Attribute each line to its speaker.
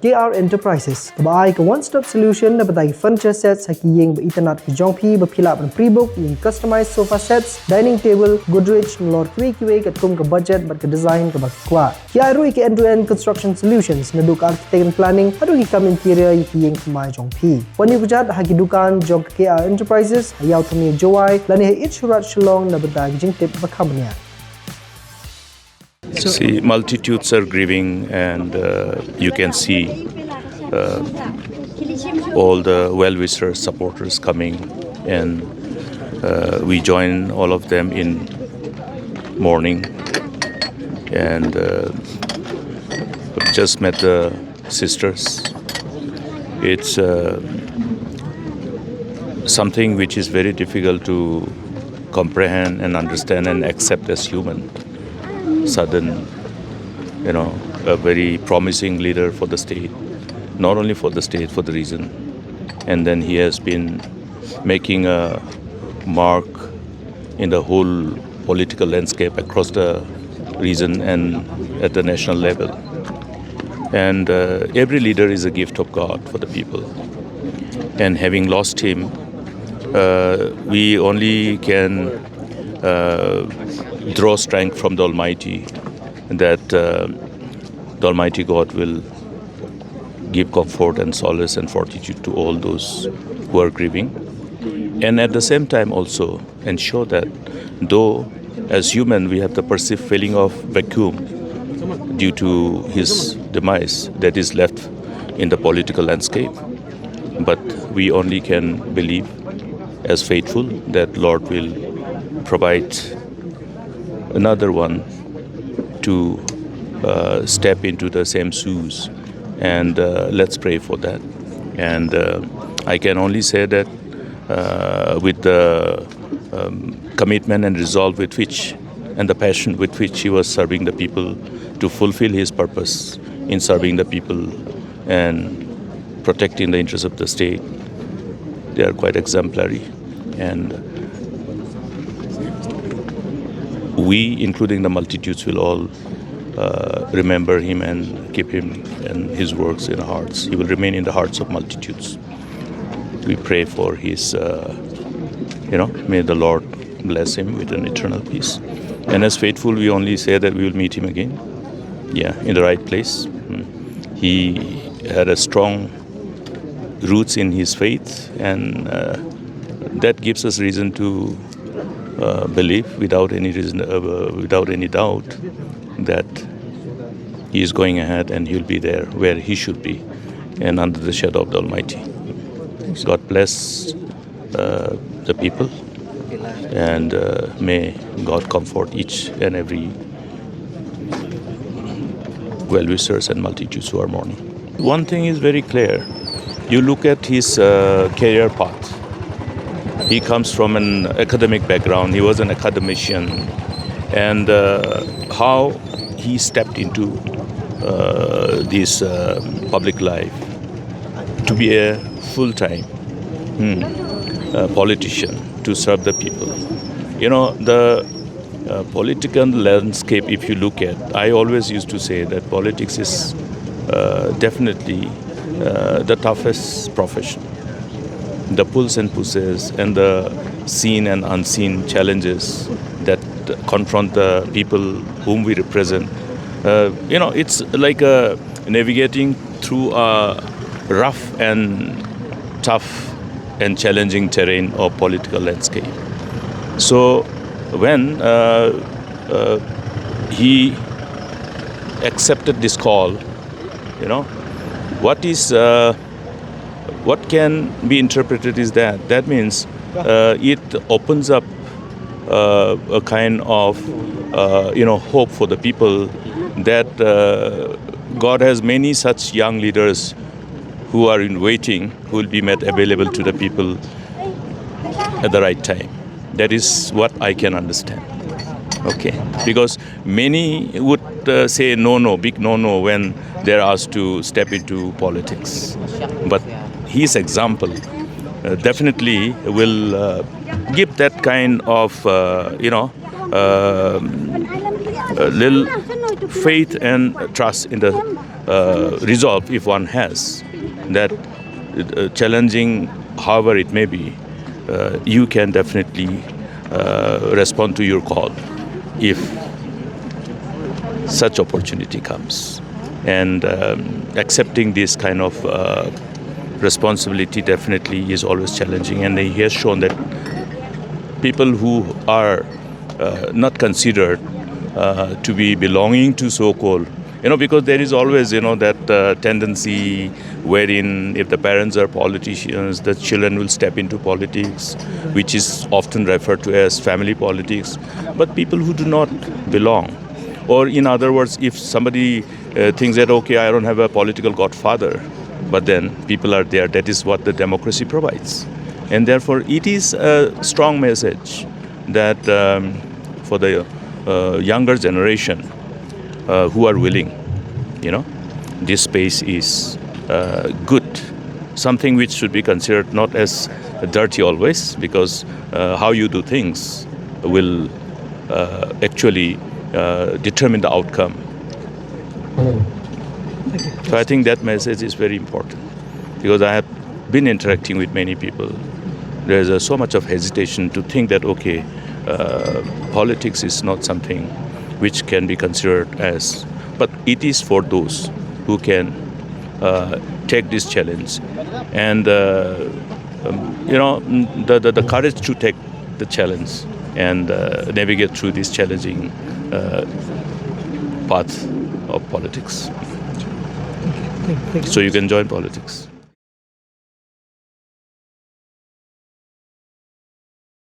Speaker 1: KR Enterprises, the one-stop solution dapat furniture sets haki yang berinternet ke jongpi berpilak pen pre-book yang customized sofa sets, dining table, Godrej lor kiwe kat kum ke budget ber ke design ke kuat. KR rui ke end-to-end construction solutions naduk architect and planning adu ki kam interior yang kemai jongpi. Wani kujat haki dukan jong ke KR Enterprises hayau tumia jowai lani hai surat shalong dapat jingtip bakamnya.
Speaker 2: See, multitudes are grieving, and you can see all the well-wishers, supporters coming, and we join all of them in mourning. And just met the sisters. It's something which is very difficult to comprehend and understand and accept as human. Sudden, a very promising leader for the state, not only for the state, for the region. And then he has been making a mark in the whole political landscape across the region and at the national level. And every leader is a gift of God for the people. And having lost him, we only can draw strength from the Almighty, that the Almighty God will give comfort and solace and fortitude to all those who are grieving, and at the same time also ensure that though as human we have the perceived feeling of vacuum due to his demise that is left in the political landscape, but we only can believe as faithful that Lord will provide another one to step into the same shoes, and let's pray for that. And I can only say that with the commitment and resolve with which and the passion with which he was serving the people to fulfill his purpose in serving the people and protecting the interests of the state, they are quite exemplary. And we, including the multitudes, will all remember him and keep him and his works in our hearts. He will remain in the hearts of multitudes. We pray for his, may the Lord bless him with an eternal peace. And as faithful, we only say that we will meet him again, in the right place. He had a strong roots in his faith, and that gives us reason to believe without any reason, without any doubt, that he is going ahead and he'll be there where he should be and under the shadow of the Almighty. God bless the people, and may God comfort each and every well-wishers and multitudes who are mourning. One thing is very clear. You look at his career path. He comes from an academic background. He was an academician. And how he stepped into this public life to be a full-time politician to serve the people. The political landscape, if you look at, I always used to say that politics is definitely the toughest profession. The pulls and pushes and the seen and unseen challenges that confront the people whom we represent. It's like navigating through a rough and tough and challenging terrain of political landscape. So when he accepted this call, what can be interpreted is that means it opens up a kind of hope for the people that God has many such young leaders who are in waiting, who will be made available to the people at the right time. That is what I can understand. Okay, because many would say big no when they're asked to step into politics. But his example definitely will give that kind of, little faith and trust in the resolve, if one has, that challenging, however it may be, you can definitely respond to your call if such opportunity comes. And accepting this kind of responsibility definitely is always challenging. And he has shown that people who are not considered to be belonging to so-called, because there is always, that tendency wherein if the parents are politicians, the children will step into politics, which is often referred to as family politics. But people who do not belong, or in other words, if somebody thinks that, okay, I don't have a political godfather, but then people are there, that is what the democracy provides. And therefore, it is a strong message that for the younger generation who are willing, this space is good, something which should be considered not as dirty always, because how you do things will actually determine the outcome. So I think that message is very important, because I have been interacting with many people. There's so much of hesitation to think that, okay, politics is not something which can be considered as, but it is for those who can take this challenge, and the courage to take the challenge and navigate through this challenging path of politics.
Speaker 1: Thank you.
Speaker 2: So you can join politics.